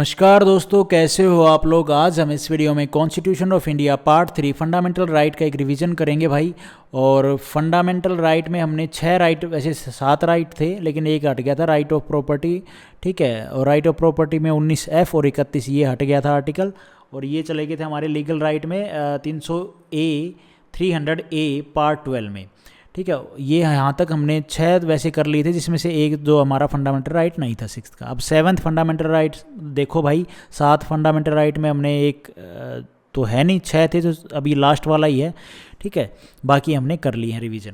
नमस्कार दोस्तों, कैसे हो आप लोग। आज हम इस वीडियो में constitution of India part 3 fundamental right का एक रिवीजन करेंगे भाई। और फंडामेंटल राइट में हमने 6 राइट, वैसे 7 राइट थे लेकिन एक हट गया था, राइट ऑफ प्रॉपर्टी, ठीक है। और राइट ऑफ प्रॉपर्टी में 19F और 31 ये हट गया था आर्टिकल, और ये चले गए थे हमारे लीगल राइट में 300A पार्ट 12 में, ठीक है। ये यहाँ तक हमने 6 वैसे कर लिए थे, जिसमें से एक जो हमारा फंडामेंटल राइट नहीं था 6th का। अब 7th फंडामेंटल राइट देखो भाई, 7 फंडामेंटल राइट में हमने एक तो है नहीं, 6 थे तो अभी लास्ट वाला ही है, ठीक है। बाकी हमने कर लिए हैं रिवीजन।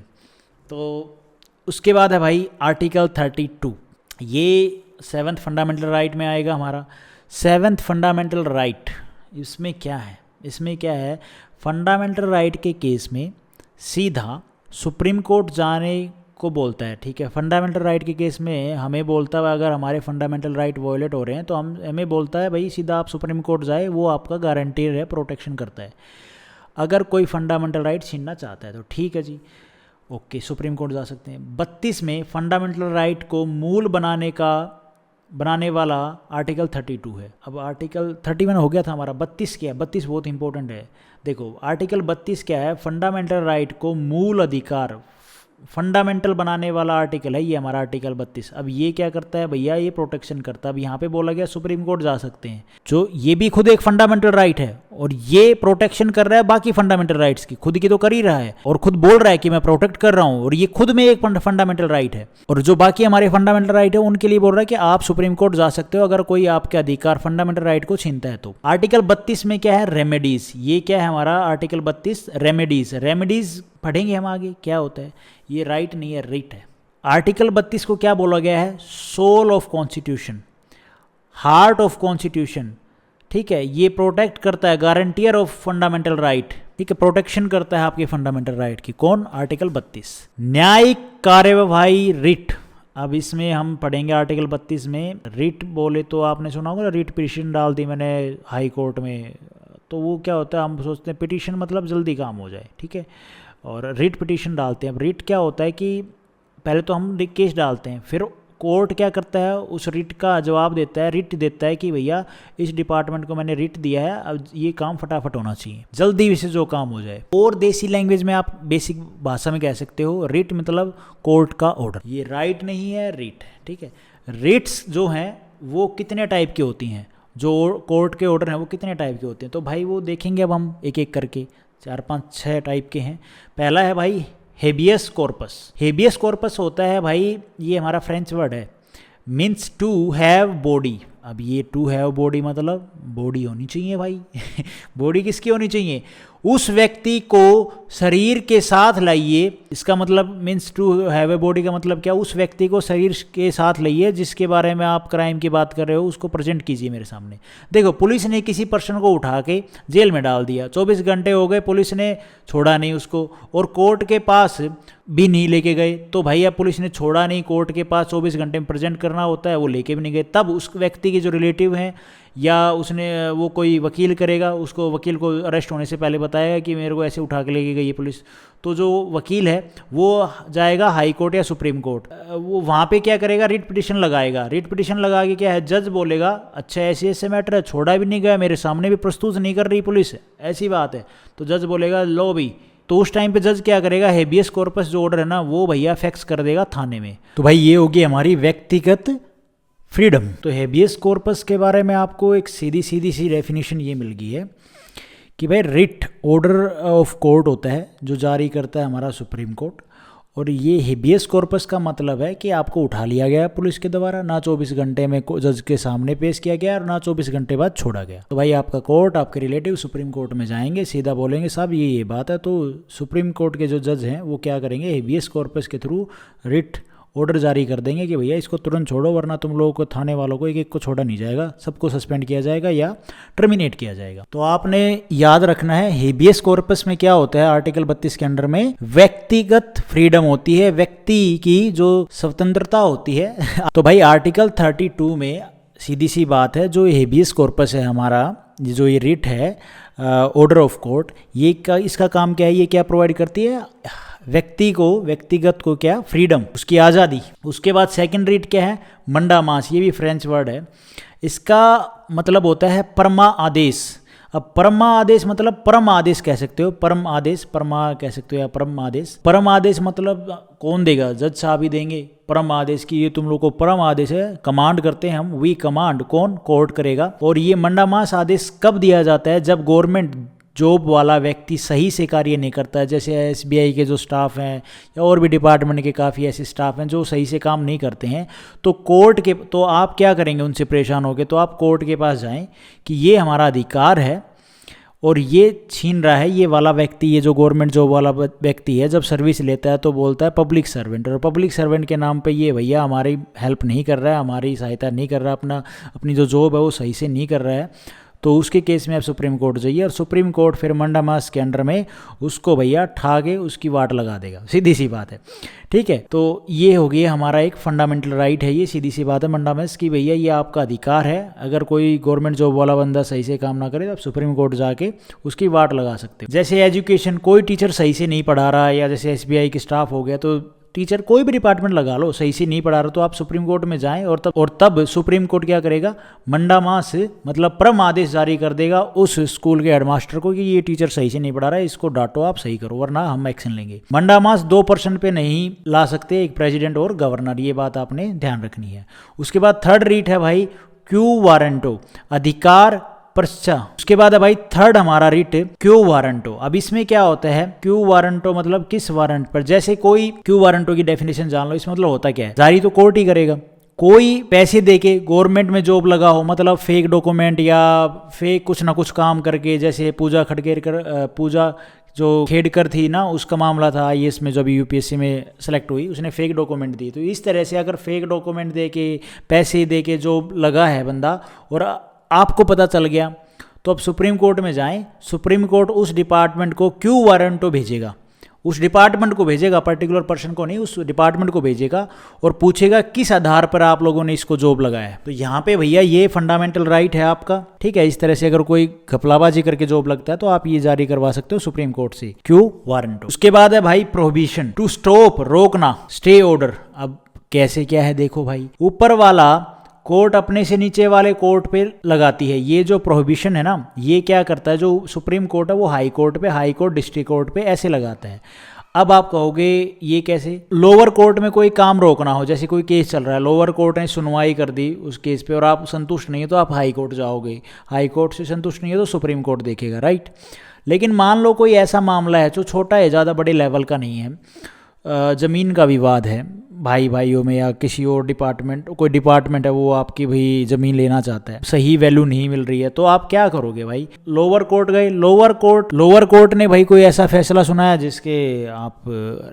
तो उसके बाद है भाई आर्टिकल 32, ये 7th फंडामेंटल राइट में आएगा हमारा। 7th फंडामेंटल राइट, इसमें क्या है, फंडामेंटल राइट के केस में सीधा सुप्रीम कोर्ट जाने को बोलता है, ठीक है। फंडामेंटल राइट के केस में हमें बोलता है अगर हमारे फंडामेंटल राइट वॉयलेट हो रहे हैं तो हमें बोलता है भाई सीधा आप सुप्रीम कोर्ट जाए, वो आपका गारंटीर है, प्रोटेक्शन करता है। अगर कोई फंडामेंटल राइट छीनना चाहता है तो ठीक है जी, ओके, सुप्रीम कोर्ट जा सकते हैं। 32 में फंडामेंटल राइट को मूल बनाने वाला आर्टिकल 32 है। अब आर्टिकल 31 हो गया था हमारा, 32 क्या है, 32 बहुत इंपॉर्टेंट है। देखो आर्टिकल 32 क्या है, फंडामेंटल राइट को मूल अधिकार, फंडामेंटल बनाने वाला आर्टिकल है ये हमारा आर्टिकल 32। अब ये क्या करता है भैया, ये प्रोटेक्शन करता है। अब यहाँ पे बोला गया सुप्रीम कोर्ट जा सकते हैं, जो ये भी खुद एक फंडामेंटल राइट है और ये प्रोटेक्शन कर रहा है बाकी फंडामेंटल राइट्स की, खुद की तो कर ही रहा है और खुद बोल रहा है कि मैं प्रोटेक्ट कर रहा हूँ, और ये खुद में एक फंडामेंटल राइट है। और जो बाकी हमारे फंडामेंटल राइट है उनके लिए बोल रहा है कि आप सुप्रीम कोर्ट जा सकते हो अगर कोई आपके अधिकार फंडामेंटल राइट को छीनता है तो। आर्टिकल 32 में क्या है, रेमेडीज। ये क्या है हमारा आर्टिकल 32, रेमेडीज पढ़ेंगे हम आगे क्या होता है। ये राइट नहीं है, रिट है। आर्टिकल 32 को क्या बोला गया है, soul of constitution, heart of constitution, ठीक है। ये प्रोटेक्ट करता है, गारंटियर ऑफ फंडामेंटल राइट, ठीक है, प्रोटेक्शन करता है आपके फंडामेंटल राइट की। कौन, आर्टिकल 32। न्यायिक कार्यवाही, रिट। अब इसमें हम पढ़ेंगे आर्टिकल 32 में रिट बोले तो आपने सुना होगा, रिट पिटीशन डाल दी मैंने हाई कोर्ट में, तो वो क्या होता है, हम सोचते हैं पिटीशन मतलब जल्दी काम हो जाए, ठीक है, और रिट पिटीशन डालते हैं। अब रिट क्या होता है कि पहले तो हम केस डालते हैं, फिर कोर्ट क्या करता है, उस रिट का जवाब देता है, रिट देता है कि भैया इस डिपार्टमेंट को मैंने रिट दिया है, अब ये काम फटाफट होना चाहिए, जल्दी से जो काम हो जाए। और देसी लैंग्वेज में आप बेसिक भाषा में कह सकते हो, रिट मतलब कोर्ट का ऑर्डर। ये राइट नहीं है, रिट, ठीक है। रिट्स जो हैं वो कितने टाइप की होती हैं, जो कोर्ट के ऑर्डर हैं वो कितने टाइप के होते हैं, तो भाई वो देखेंगे अब हम एक एक करके। 4, 5, 6 टाइप के हैं। पहला है भाई हेबियस कॉर्पस। हेबियस कॉर्पस होता है भाई, ये हमारा फ्रेंच वर्ड है, मीन्स टू हैव बॉडी। अब ये टू हैव बॉडी मतलब बॉडी होनी चाहिए भाई बॉडी किसकी होनी चाहिए, उस व्यक्ति को शरीर के साथ लाइए। इसका मतलब means to have a body का मतलब क्या, उस व्यक्ति को शरीर के साथ लाइए जिसके बारे में आप क्राइम की बात कर रहे हो, उसको प्रेजेंट कीजिए मेरे सामने। देखो पुलिस ने किसी पर्सन को उठा के जेल में डाल दिया, 24 घंटे हो गए, पुलिस ने छोड़ा नहीं उसको, और कोर्ट के पास भी नहीं लेके गए, तो भैया पुलिस ने छोड़ा नहीं, कोर्ट के पास 24 घंटे में प्रेजेंट करना होता है, वो लेके भी नहीं गए। तब उस व्यक्ति के जो रिलेटिव हैं या उसने वो कोई वकील करेगा, उसको वकील को अरेस्ट होने से पहले बताएगा कि मेरे को ऐसे उठा के लेके गई पुलिस, तो जो वकील है वो जाएगा हाई कोर्ट या सुप्रीम कोर्ट, वो वहाँ पे क्या करेगा, रिट पिटीशन लगाएगा। रिट पिटीशन लगा के क्या है, जज बोलेगा अच्छा ऐसे ऐसे मैटर है, छोड़ा भी नहीं गया, मेरे सामने भी प्रस्तुत नहीं कर रही पुलिस, ऐसी बात है, तो जज बोलेगा लो भी। तो उस टाइम पे जज क्या करेगा, हेबियस कॉर्पस जो ऑर्डर है ना वो भैया फैक्स कर देगा थाने में। तो भाई ये होगी हमारी व्यक्तिगत फ्रीडम। तो हेबियस कॉर्पस के बारे में आपको एक सीधी सी डेफिनेशन ये मिल गई है कि भाई रिट ऑर्डर ऑफ कोर्ट होता है जो जारी करता है हमारा सुप्रीम कोर्ट, और ये हेबियस कॉर्पस का मतलब है कि आपको उठा लिया गया पुलिस के द्वारा, ना 24 घंटे में जज के सामने पेश किया गया और ना 24 घंटे बाद छोड़ा गया। तो भाई आपका कोर्ट, आपके रिलेटिव सुप्रीम कोर्ट में जाएंगे, सीधा बोलेंगे साहब ये बात है, तो सुप्रीम कोर्ट के जो जज हैं वो क्या करेंगे, हेबियस कॉर्पस के थ्रू रिट ऑर्डर जारी कर देंगे कि भैया इसको तुरंत छोड़ो, वरना तुम लोगों को, थाने वालों को एक एक को छोड़ा नहीं जाएगा, सबको सस्पेंड किया जाएगा या टर्मिनेट किया जाएगा। तो आपने याद रखना है हेबियस कॉर्पस में क्या होता है, आर्टिकल 32 के अंडर में व्यक्तिगत फ्रीडम होती है, व्यक्ति की जो स्वतंत्रता होती है तो भाई आर्टिकल 32 में सीधी सी बात है, जो हेबियस कॉर्पस है हमारा, जो ये रिट है ऑर्डर ऑफ कोर्ट, ये इसका काम क्या है, ये क्या प्रोवाइड करती है, व्यक्ति को, व्यक्तिगत को क्या, फ्रीडम, उसकी आज़ादी। उसके बाद सेकंड रीट क्या है, मंडामास, ये भी फ्रेंच वर्ड है। इसका मतलब होता है परमा आदेश। अब परमा आदेश मतलब परम आदेश कह सकते हो, परम आदेश, परमा कह सकते हो या परम आदेश। परम आदेश मतलब कौन देगा, जज साहब ही देंगे परम आदेश की ये तुम लोग को परम आदेश है, कमांड करते हैं हम, वी कमांड, कौन, कोर्ट करेगा। और ये मंडामास आदेश कब दिया जाता है, जब गवर्नमेंट जॉब वाला व्यक्ति सही से कार्य नहीं करता है, जैसे एसबीआई के जो स्टाफ हैं या और भी डिपार्टमेंट के काफ़ी ऐसे स्टाफ हैं जो सही से काम नहीं करते हैं, तो कोर्ट के, तो आप क्या करेंगे, उनसे परेशान होगे तो आप कोर्ट के पास जाएं कि ये हमारा अधिकार है और ये छीन रहा है ये वाला व्यक्ति, ये जो गवर्नमेंट जॉब वाला व्यक्ति है, जब सर्विस लेता है तो बोलता है पब्लिक सर्वेंट, और पब्लिक सर्वेंट के नाम पे ये भैया हमारी हेल्प नहीं कर रहा है, हमारी सहायता नहीं कर रहा, अपनी जो जॉब है वो सही से नहीं कर रहा है, तो उसके केस में आप सुप्रीम कोर्ट जाइए और सुप्रीम कोर्ट फिर मंडामास के अंडर में उसको भैया ठा के उसकी वाट लगा देगा, सीधी सी बात है। ठीक है, तो ये हो गया हमारा एक फंडामेंटल राइट है, ये सीधी सी बात है मंडामास की, भैया ये आपका अधिकार है, अगर कोई गवर्नमेंट जॉब वाला बंदा सही से काम ना करे तो आप सुप्रीम कोर्ट जाके उसकी वाट लगा सकते हो। जैसे एजुकेशन, कोई टीचर सही से नहीं पढ़ा रहा है, या जैसे एसबीआई के स्टाफ हो गया, तो टीचर कोई भी डिपार्टमेंट लगा लो, सही से नहीं पढ़ा रहा तो आप सुप्रीम कोर्ट में जाएं और तब सुप्रीम कोर्ट क्या करेगा, मंडामास मतलब परम आदेश जारी कर देगा उस स्कूल के हेडमास्टर को कि ये टीचर सही से नहीं पढ़ा रहा है, इसको डांटो, आप सही करो वरना हम एक्शन लेंगे। मंडामास 2% पे नहीं ला सकते एक प्रेसिडेंट और गवर्नर, ये बात आपने ध्यान रखनी है। उसके बाद थर्ड रीट है भाई क्यू वारंटो, अधिकार पर्चा। उसके बाद है भाई थर्ड हमारा रिट क्यू वारंटो। अब इसमें क्या होता है, क्यू वारंटो मतलब किस वारंट पर, जैसे कोई, क्यू वारंटो की डेफिनेशन जान लो, इसमें मतलब होता क्या है, जारी तो कोर्ट ही करेगा, कोई पैसे देके गवर्नमेंट में जॉब लगा हो, मतलब फेक डॉक्यूमेंट या फेक कुछ ना कुछ काम करके, जैसे पूजा पूजा जो खेडकर थी ना, उसका मामला था आईएएस में, जो अभी यूपीएससी में सेलेक्ट हुई, उसने फेक डॉक्यूमेंट दी। तो इस तरह से अगर फेक डॉक्यूमेंट दे के, पैसे दे के जॉब लगा है बंदा और आपको पता चल गया, तो अब सुप्रीम कोर्ट में जाएं, सुप्रीम कोर्ट उस डिपार्टमेंट को क्यू वारंटो भेजेगा, उस डिपार्टमेंट को भेजेगा, पर्टिकुलर पर्सन को नहीं, उस डिपार्टमेंट को भेजेगा और पूछेगा किस आधार पर आप लोगों ने इसको जॉब लगाया है। तो यहाँ पे भैया ये फंडामेंटल राइट है आपका। ठीक है, इस तरह से अगर कोई घपलाबाजी करके जॉब लगता है तो आप ये जारी करवा सकते हो सुप्रीम कोर्ट से, क्यू वारंटो। उसके बाद है भाई प्रोहिबिशन, टू स्टॉप, रोकना, स्टे ऑर्डर। अब कैसे क्या है देखो भाई, ऊपर वाला कोर्ट अपने से नीचे वाले कोर्ट पे लगाती है, ये जो प्रोहिबिशन है ना, ये क्या करता है, जो सुप्रीम कोर्ट है वो हाई कोर्ट पे, हाई कोर्ट डिस्ट्रिक्ट कोर्ट पे ऐसे लगाता है। अब आप कहोगे ये कैसे, लोअर कोर्ट में कोई काम रोकना हो, जैसे कोई केस चल रहा है, लोअर कोर्ट ने सुनवाई कर दी उस केस पे और आप संतुष्ट नहीं है तो आप हाई कोर्ट जाओगे, हाई कोर्ट से संतुष्ट नहीं है तो सुप्रीम कोर्ट देखेगा, राइट। लेकिन मान लो कोई ऐसा मामला है जो छोटा है, ज़्यादा बड़े लेवल का नहीं है, ज़मीन का विवाद है भाई भाइयों में, या किसी और डिपार्टमेंट, कोई डिपार्टमेंट है वो आपकी भाई ज़मीन लेना चाहता है, सही वैल्यू नहीं मिल रही है, तो आप क्या करोगे भाई, लोअर कोर्ट गए, लोअर कोर्ट ने भाई कोई ऐसा फैसला सुनाया जिसके आप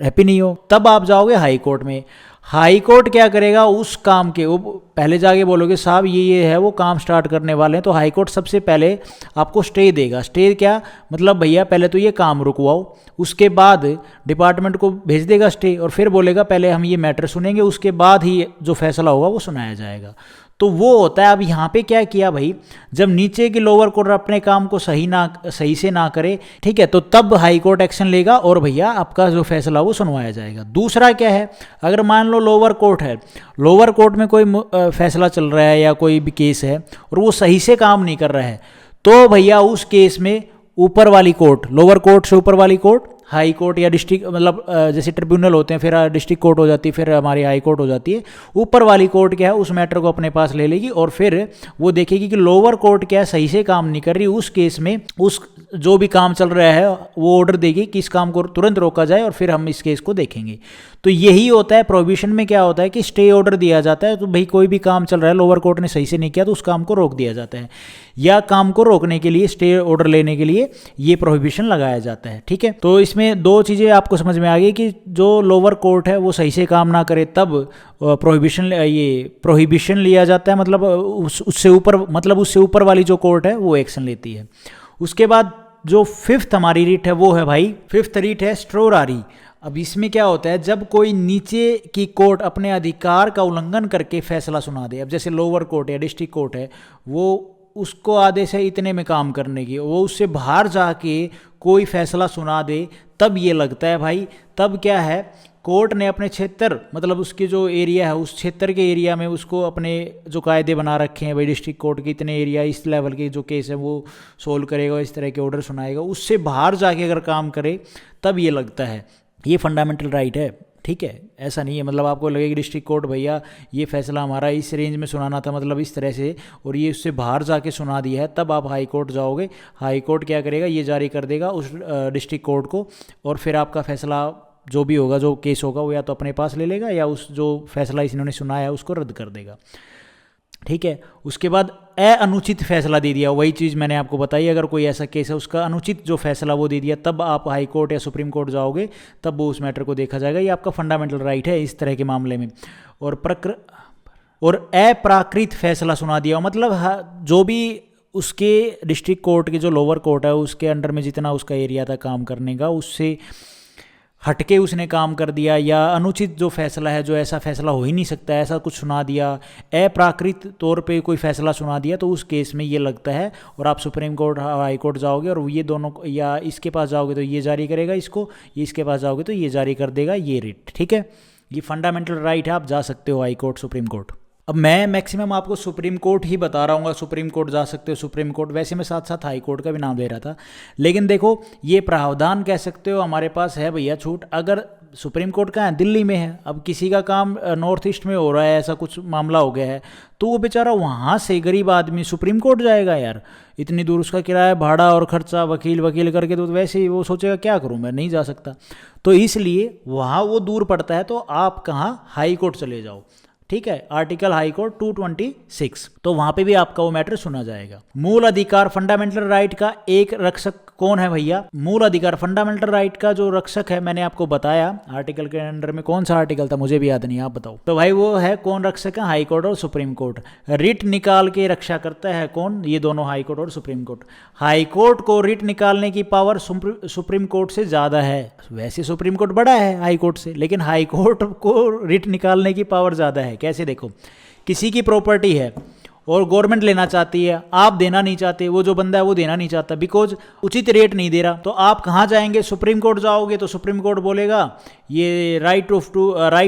हैप्पी नहीं हो, तब आप जाओगे हाई कोर्ट में। हाई कोर्ट क्या करेगा, उस काम के, वो पहले जाके बोलोगे साहब ये है, वो काम स्टार्ट करने वाले हैं, तो हाई कोर्ट सबसे पहले आपको स्टे देगा। स्टे क्या मतलब, भैया पहले तो ये काम रुकवाओ, उसके बाद डिपार्टमेंट को भेज देगा स्टे, और फिर बोलेगा पहले हम ये मैटर सुनेंगे, उसके बाद ही जो फैसला होगा वो सुनाया जाएगा। तो वो होता है। अब यहाँ पे क्या किया भाई, जब नीचे की लोअर कोर्ट अपने काम को सही से ना करे, ठीक है, तो तब हाई कोर्ट एक्शन लेगा और भैया आपका जो फैसला वो सुनवाया जाएगा। दूसरा क्या है, अगर मान लो लोअर कोर्ट है, लोअर कोर्ट में कोई फैसला चल रहा है या कोई भी केस है और वो सही से काम नहीं कर रहा है, तो भैया उस केस में ऊपर वाली कोर्ट, लोअर कोर्ट से ऊपर वाली कोर्ट, हाई कोर्ट या डिस्ट्रिक्ट, मतलब जैसे ट्रिब्यूनल होते हैं, फिर डिस्ट्रिक्ट कोर्ट हो जाती है, फिर हमारी हाई कोर्ट हो जाती है, ऊपर वाली कोर्ट क्या है उस मैटर को अपने पास ले लेगी और फिर वो देखेगी कि लोअर कोर्ट क्या है सही से काम नहीं कर रही, उस केस में उस जो भी काम चल रहा है वो ऑर्डर देगी कि इस काम को तुरंत रोका जाए और फिर हम इस केस को देखेंगे। तो यही होता है प्रोहिबिशन में, क्या होता है कि स्टे ऑर्डर दिया जाता है, तो भाई कोई भी काम चल रहा है, लोअर कोर्ट ने सही से नहीं किया तो उस काम को रोक दिया जाता है, या काम को रोकने के लिए, स्टे ऑर्डर लेने के लिए ये प्रोहिबिशन लगाया जाता है। ठीक है, तो इसमें दो चीज़ें आपको समझ में आ गई कि जो लोअर कोर्ट है वो सही से काम ना करे तब प्रोहिबिशन लिया जाता है, मतलब उससे ऊपर वाली जो कोर्ट है वो एक्शन लेती है। उसके बाद जो फिफ्थ हमारी रीट है वो है भाई, फिफ्थ रीट है स्ट्रोरारी। अब इसमें क्या होता है, जब कोई नीचे की कोर्ट अपने अधिकार का उल्लंघन करके फैसला सुना दे, अब जैसे लोअर कोर्ट या डिस्ट्रिक्ट कोर्ट है वो उसको आदेश है इतने में काम करने की, वो उससे बाहर जाके कोई फैसला सुना दे, तब ये लगता है भाई, तब क्या है, कोर्ट ने अपने क्षेत्र, मतलब उसके जो एरिया है उस क्षेत्र के एरिया में उसको अपने जो कायदे बना रखे हैं भाई, डिस्ट्रिक्ट कोर्ट के इतने एरिया इस लेवल के जो केस है वो सोल्व करेगा, इस तरह के ऑर्डर सुनाएगा, उससे बाहर जाके अगर काम करे तब ये लगता है ये फंडामेंटल राइट है। ठीक है, ऐसा नहीं है मतलब आपको लगे कि डिस्ट्रिक्ट कोर्ट भैया ये फैसला हमारा इस रेंज में सुनाना था, मतलब इस तरह से, और ये उससे बाहर जाके सुना दिया है, तब आप हाई कोर्ट जाओगे। हाई कोर्ट क्या करेगा, ये जारी कर देगा उस डिस्ट्रिक्ट कोर्ट को, और फिर आपका फैसला जो भी होगा, जो केस होगा, वो या तो अपने पास ले लेगा या उस जो फैसला इन्होंने सुनाया है उसको रद्द कर देगा। ठीक है, उसके बाद अनुचित फैसला दे दिया, वही चीज़ मैंने आपको बताई, अगर कोई ऐसा केस है उसका अनुचित जो फैसला वो दे दिया, तब आप हाई कोर्ट या सुप्रीम कोर्ट जाओगे, तब वो उस मैटर को देखा जाएगा। ये आपका फंडामेंटल राइट है इस तरह के मामले में। और अप्राकृत फैसला सुना दिया, मतलब जो भी उसके डिस्ट्रिक्ट कोर्ट के जो लोअर कोर्ट है उसके अंडर में जितना उसका एरिया था काम करने का, उससे हटके उसने काम कर दिया, या अनुचित जो फैसला है, जो ऐसा फैसला हो ही नहीं सकता, ऐसा कुछ सुना दिया, अप्राकृत तौर पे कोई फैसला सुना दिया, तो उस केस में ये लगता है, और आप सुप्रीम कोर्ट हाई कोर्ट जाओगे और ये दोनों, या इसके पास जाओगे तो ये जारी करेगा इसको, ये इसके पास जाओगे तो ये जारी कर देगा ये रिट। ठीक है, ये फंडामेंटल राइट है, आप जा सकते हो हाई कोर्ट, सुप्रीम कोर्ट। अब मैं मैक्सिमम आपको सुप्रीम कोर्ट ही बता रहा हूँ, सुप्रीम कोर्ट जा सकते हो, सुप्रीम कोर्ट, वैसे मैं साथ साथ हाई कोर्ट का भी नाम ले रहा था, लेकिन देखो ये प्रावधान कह सकते हो हमारे पास है भैया छूट। अगर सुप्रीम कोर्ट का है दिल्ली में है, अब किसी का काम नॉर्थ ईस्ट में हो रहा है, ऐसा कुछ मामला हो गया है, तो वो बेचारा वहाँ से गरीब आदमी सुप्रीम कोर्ट जाएगा यार, इतनी दूर, उसका किराया भाड़ा और खर्चा वकील करके, तो वैसे ही वो सोचेगा क्या करूँ मैं, नहीं जा सकता, तो इसलिए वहाँ वो दूर पड़ता है, तो आप कहाँ, हाई कोर्ट चले जाओ। ठीक है, आर्टिकल हाई कोर्ट 226, तो वहां पे भी आपका वो मैटर सुना जाएगा। मूल अधिकार, फंडामेंटल राइट का एक रक्षक कौन है भैया, मूल अधिकार फंडामेंटल राइट का जो रक्षक है, मैंने आपको बताया आर्टिकल के अंडर में, कौन सा आर्टिकल था मुझे भी याद नहीं, आप बताओ। तो भाई वो है, कौन रक्षक है, हाई कोर्ट और सुप्रीम कोर्ट। रिट निकाल के रक्षा करता है कौन, ये दोनों, हाई कोर्ट और सुप्रीम कोर्ट। हाई कोर्ट को रिट निकालने की पावर सुप्रीम कोर्ट से ज्यादा है, वैसे सुप्रीम कोर्ट बड़ा है हाई कोर्ट से, लेकिन हाई कोर्ट को रिट निकालने की पावर ज्यादा है। कैसे, देखो, किसी की प्रॉपर्टी है और गवर्नमेंट लेना चाहती है, आप देना नहीं चाहते, वो जो बंदा है वो देना नहीं चाहता, बिकॉज उचित रेट नहीं दे रहा, तो आप कहाँ जाएंगे, सुप्रीम कोर्ट जाओगे, तो सुप्रीम कोर्ट बोलेगा ये राइट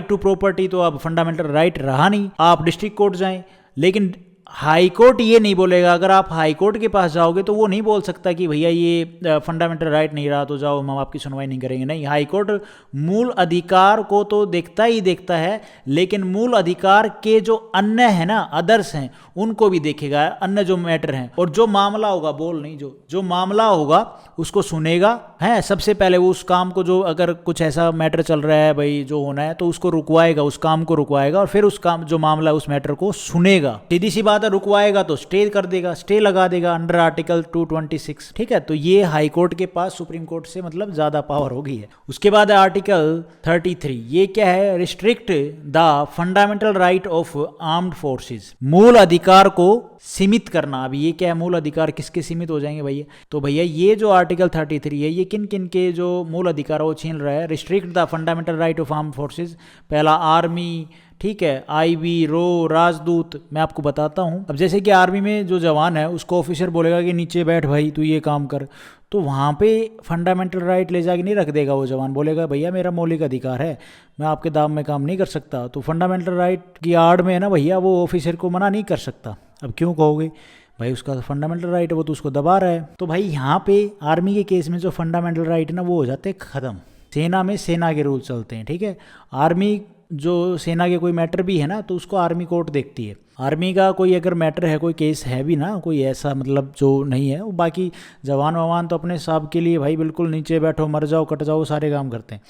टू प्रॉपर्टी तो अब फंडामेंटल राइट रहा नहीं, आप डिस्ट्रिक्ट कोर्ट जाएं। लेकिन हाई कोर्ट ये नहीं बोलेगा, अगर आप हाई कोर्ट के पास जाओगे तो वो नहीं बोल सकता कि भैया ये फंडामेंटल राइट नहीं रहा तो जाओ, हम आपकी सुनवाई नहीं करेंगे। नहीं, हाई कोर्ट मूल अधिकार को तो देखता ही देखता है, लेकिन मूल अधिकार के जो अन्य है ना, अदर्स हैं, उनको भी देखेगा, अन्य जो मैटर हैं, और जो मामला होगा, बोल नहीं, जो मामला होगा उसको सुनेगा, है सबसे पहले वो उस काम को, जो अगर कुछ ऐसा मैटर चल रहा है भाई जो होना है, तो उसको रुकवाएगा, उस काम को रुकवाएगा, और फिर उस काम, जो मामला है उस मैटर को सुनेगा। सीधी सी बात है, रुकवाएगा तो स्टे कर देगा, स्टे लगा देगा अंडर आर्टिकल 226। ठीक है, तो ये हाई कोर्ट के पास सुप्रीम कोर्ट से मतलब ज्यादा पावर होगी है। उसके बाद है आर्टिकल 33, ये क्या है, restrict the fundamental right of armed forces, मूल अधिकार को सीमित करना। अब ये क्या है, मूल अधिकार किसके सीमित हो जाएंगे भैया, तो भैया ये जो आर्टिकल 33 है, ये किन किन के जो मूल अधिकार वो छीन रहा है। Restrict the fundamental right of armed forces, पहला आर्मी, ठीक है, आईबी, रो, राजदूत, मैं आपको बताता हूँ। अब जैसे कि आर्मी में जो जवान है उसको ऑफिसर बोलेगा कि नीचे बैठ भाई, तू ये काम कर, तो वहाँ पे फंडामेंटल राइट ले जाके नहीं रख देगा, वो जवान बोलेगा भैया मेरा मौलिक अधिकार है, मैं आपके दाम में काम नहीं कर सकता। तो फंडामेंटल राइट की आड़ में है ना भैया, वो ऑफिसर को मना नहीं कर सकता। अब क्यों कहोगे भाई, उसका फंडामेंटल राइट है, वो तो उसको दबा रहा है। तो भाई यहाँ पे आर्मी के केस में जो फंडामेंटल राइट है ना, वो हो जाते हैं खत्म। सेना में सेना के रूल चलते हैं, ठीक है। आर्मी जो सेना के कोई मैटर भी है ना, तो उसको आर्मी कोर्ट देखती है। आर्मी का कोई अगर मैटर है, कोई केस है भी ना, कोई ऐसा मतलब जो नहीं है, वो बाकी जवान ववान तो अपने साहब के लिए भाई बिल्कुल नीचे बैठो, मर जाओ, कट जाओ, सारे काम करते हैं।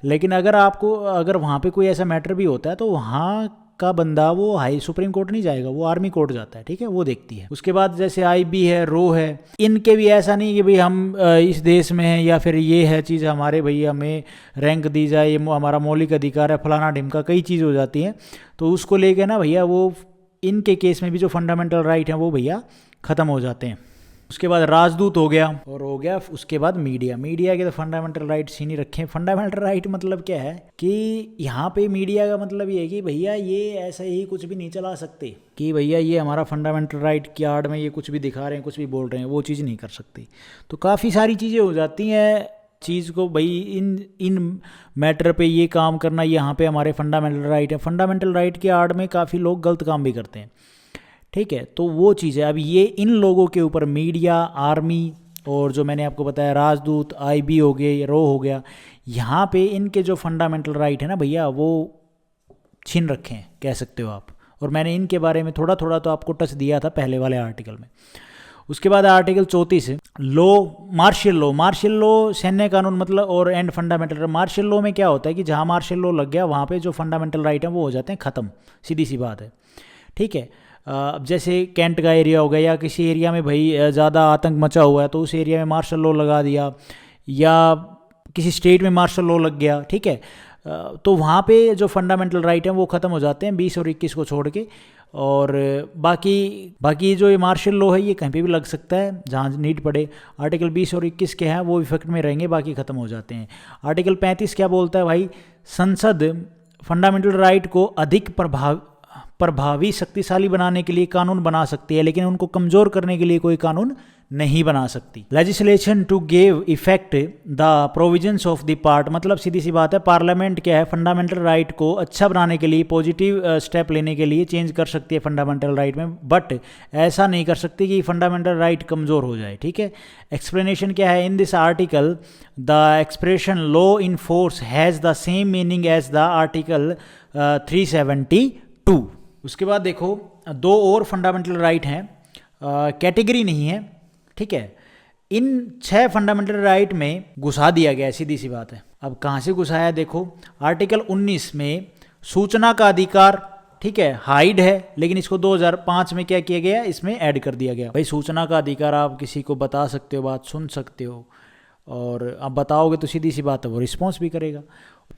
लेकिन अगर वहाँ पे कोई ऐसा मैटर भी होता है, तो वहाँ का बंदा वो हाई सुप्रीम कोर्ट नहीं जाएगा, वो आर्मी कोर्ट जाता है, ठीक है, वो देखती है। उसके बाद जैसे आईबी है, रो है, इनके भी ऐसा नहीं कि भाई हम इस देश में हैं या फिर ये है चीज़ हमारे भैया हमें रैंक दी जाए, ये हमारा मौलिक अधिकार है, फलाना ढिमका, कई चीज़ हो जाती है। तो उसको लेके ना भैया, वो इनके केस में भी जो फंडामेंटल राइट हैं वो भैया ख़त्म हो जाते हैं। उसके बाद राजदूत हो गया, और हो गया उसके बाद मीडिया। मीडिया के तो फंडामेंटल राइट्स ही नहीं रखे। फंडामेंटल राइट मतलब क्या है कि यहाँ पे मीडिया का मतलब ये है कि भैया ये ऐसा ही कुछ भी नहीं चला सकते कि भैया ये हमारा फंडामेंटल राइट की आड़ में ये कुछ भी दिखा रहे हैं, कुछ भी बोल रहे हैं, वो चीज़ नहीं कर सकती। तो काफ़ी सारी चीज़ें हो जाती हैं चीज़ को, भाई इन मैटर पे ये काम करना, यहाँ पे हमारे फंडामेंटल राइट है। फंडामेंटल राइट की आड़ में काफ़ी लोग गलत काम भी करते हैं, ठीक है। तो वो चीज़ है। अब ये इन लोगों के ऊपर मीडिया, आर्मी और जो मैंने आपको बताया राजदूत, आईबी हो गए, रो हो गया, यहाँ पे इनके जो फंडामेंटल राइट है ना भैया, वो छीन रखे हैं कह सकते हो आप। और मैंने इनके बारे में थोड़ा थोड़ा तो आपको टच दिया था पहले वाले आर्टिकल में। उसके बाद आर्टिकल 34 है law, martial law. Martial law सैन्य कानून मतलब, और एंड फंडामेंटल। मार्शल लॉ में क्या होता है कि जहाँ मार्शल लॉ लग गया वहाँ पे जो फंडामेंटल राइट है वो हो जाते हैं ख़त्म, सीधी सी बात है, ठीक है। अब जैसे कैंट का एरिया हो गया, या किसी एरिया में भाई ज़्यादा आतंक मचा हुआ है तो उस एरिया में मार्शल लॉ लगा दिया, या किसी स्टेट में मार्शल लॉ लग गया, ठीक है। तो वहाँ पे जो फंडामेंटल राइट हैं वो ख़त्म हो जाते हैं 20 और 21 को छोड़ के। और बाकी जो ये मार्शल लॉ है ये कहीं पे भी लग सकता है जहाँ नीड पड़े। आर्टिकल 20 और 21 के हैं वो इफेक्ट में रहेंगे, बाकी ख़त्म हो जाते हैं। आर्टिकल 35 क्या बोलता है भाई, संसद फंडामेंटल राइट को अधिक प्रभावी शक्तिशाली बनाने के लिए कानून बना सकती है, लेकिन उनको कमज़ोर करने के लिए कोई कानून नहीं बना सकती। Legislation to give effect the provisions of the part, मतलब सीधी सी बात है, पार्लियामेंट क्या है, फंडामेंटल राइट को अच्छा बनाने के लिए, पॉजिटिव स्टेप लेने के लिए चेंज कर सकती है फंडामेंटल राइट में, बट ऐसा नहीं कर सकती कि फंडामेंटल राइट कमज़ोर हो जाए, ठीक है। एक्सप्लेनेशन क्या है, in this article the expression law in force has the same meaning as the article 372। उसके बाद देखो दो और फंडामेंटल राइट हैं, कैटेगरी नहीं है, ठीक है। इन 6 फंडामेंटल राइट में घुसा दिया गया है, सीधी सी बात है। अब कहाँ से घुसाया देखो, आर्टिकल 19 में सूचना का अधिकार, ठीक है, हाइड है, लेकिन इसको 2005 में क्या किया गया, इसमें ऐड कर दिया गया। भाई सूचना का अधिकार, आप किसी को बता सकते हो, बात सुन सकते हो, और आप बताओगे तो सीधी सी बात है वो रिस्पॉन्स भी करेगा।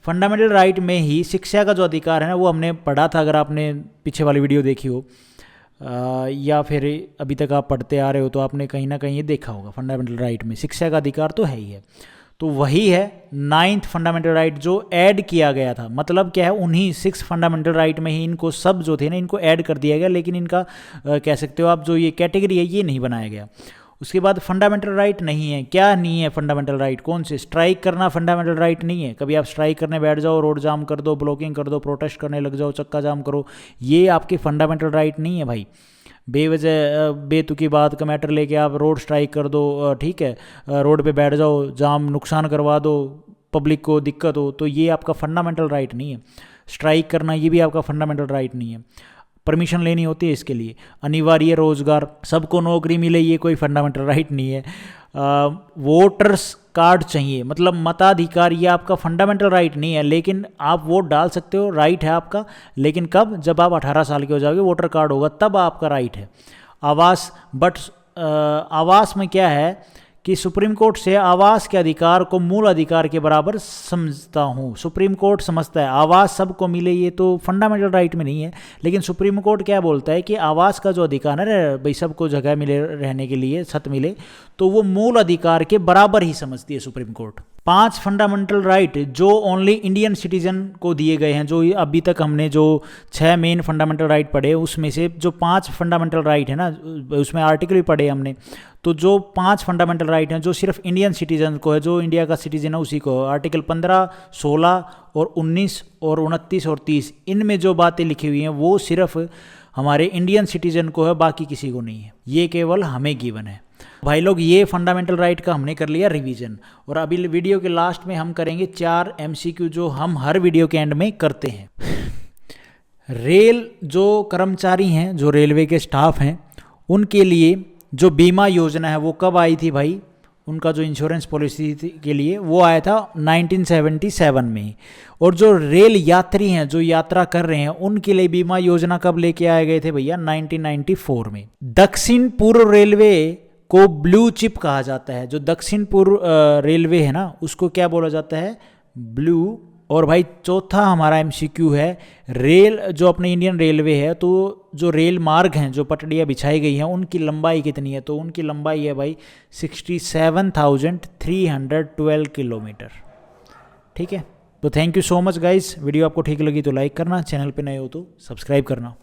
फंडामेंटल राइट में ही शिक्षा का जो अधिकार है ना, वो हमने पढ़ा था, अगर आपने पीछे वाली वीडियो देखी हो या फिर अभी तक आप पढ़ते आ रहे हो तो आपने कहीं ना कहीं ये देखा होगा। फंडामेंटल राइट में शिक्षा का अधिकार तो है ही है, तो वही है 9th फंडामेंटल राइट जो ऐड किया गया था। मतलब क्या है, उन्हीं 6 फंडामेंटल राइट में ही इनको सब जो थे ना, इनको ऐड कर दिया गया, लेकिन इनका कह सकते हो आप जो ये कैटेगरी है ये नहीं बनाया गया। उसके बाद फंडामेंटल राइट नहीं है, क्या नहीं है फंडामेंटल राइट, कौन से, स्ट्राइक करना फंडामेंटल राइट नहीं है। कभी आप स्ट्राइक करने बैठ जाओ, रोड जाम कर दो, ब्लॉकिंग कर दो, प्रोटेस्ट करने लग जाओ, चक्का जाम करो, ये आपकी फंडामेंटल राइट नहीं है भाई। बेवजह बेतुकी बात का मैटर लेके आप रोड स्ट्राइक कर दो, ठीक है, रोड पे बैठ जाओ, जाम नुकसान करवा दो, पब्लिक को दिक्कत हो, तो ये आपका फंडामेंटल राइट नहीं है। स्ट्राइक करना ये भी आपका फंडामेंटल राइट नहीं है। परमिशन लेनी होती है इसके लिए। अनिवार्य रोजगार, सबको नौकरी मिले, ये कोई फंडामेंटल राइट नहीं है। वोटर्स कार्ड चाहिए, मतलब मताधिकार, ये आपका फंडामेंटल राइट नहीं है, लेकिन आप वोट डाल सकते हो, राइट है आपका, लेकिन कब, जब आप 18 साल के हो जाओगे, वोटर कार्ड होगा, तब आपका राइट है। आवास, बट आवास में क्या है कि सुप्रीम कोर्ट से आवास के अधिकार को मूल अधिकार के बराबर समझता हूँ। सुप्रीम कोर्ट समझता है आवास सबको मिले, ये तो फंडामेंटल राइट में नहीं है, लेकिन सुप्रीम कोर्ट क्या बोलता है कि आवास का जो अधिकार है भाई, सबको जगह मिले रहने के लिए, छत मिले, तो वो मूल अधिकार के बराबर ही समझती है सुप्रीम कोर्ट। 5 फंडामेंटल राइट जो ओनली इंडियन सिटीजन को दिए गए हैं, जो अभी तक हमने जो 6 मेन फंडामेंटल राइट पढ़े, उसमें से जो 5 फंडामेंटल राइट है ना, उसमें आर्टिकल भी पढ़े हमने, तो जो 5 फंडामेंटल राइट हैं जो सिर्फ इंडियन सिटीजन को है, जो इंडिया का सिटीजन है उसी को, आर्टिकल 15, 16 और 19 और 29 और 30, इनमें जो बातें लिखी हुई हैं वो सिर्फ हमारे इंडियन सिटीजन को है, बाकी किसी को नहीं है, ये केवल हमें गिवन है। भाई लोग, ये फंडामेंटल राइट का हमने कर लिया रिवीजन, और अभी वीडियो के लास्ट में हम करेंगे 4 MCQ जो हम हर वीडियो के एंड में करते हैं। रेल जो कर्मचारी हैं, जो रेलवे के स्टाफ हैं, उनके लिए जो बीमा योजना है वो कब आई थी भाई, उनका जो इंश्योरेंस पॉलिसी के लिए वो आया था 1977 में। और जो रेल यात्री हैं, जो यात्रा कर रहे हैं, उनके लिए बीमा योजना कब लेके आए गए थे भैया, 1994 में। दक्षिण पूर्व रेलवे को ब्लू चिप कहा जाता है। जो दक्षिण पूर्व रेलवे है ना, उसको क्या बोला जाता है, ब्लू और भाई चौथा हमारा MCQ है, रेल जो अपने इंडियन रेलवे है, तो जो रेल मार्ग हैं, जो पटड़ियाँ बिछाई गई हैं, उनकी लंबाई कितनी है? तो उनकी लंबाई है भाई 67,312 किलोमीटर। ठीक है, तो thank you so much guys. Video आपको ठीक लगी तो लाइक करना, चैनल पे नए हो तो सब्सक्राइब करना।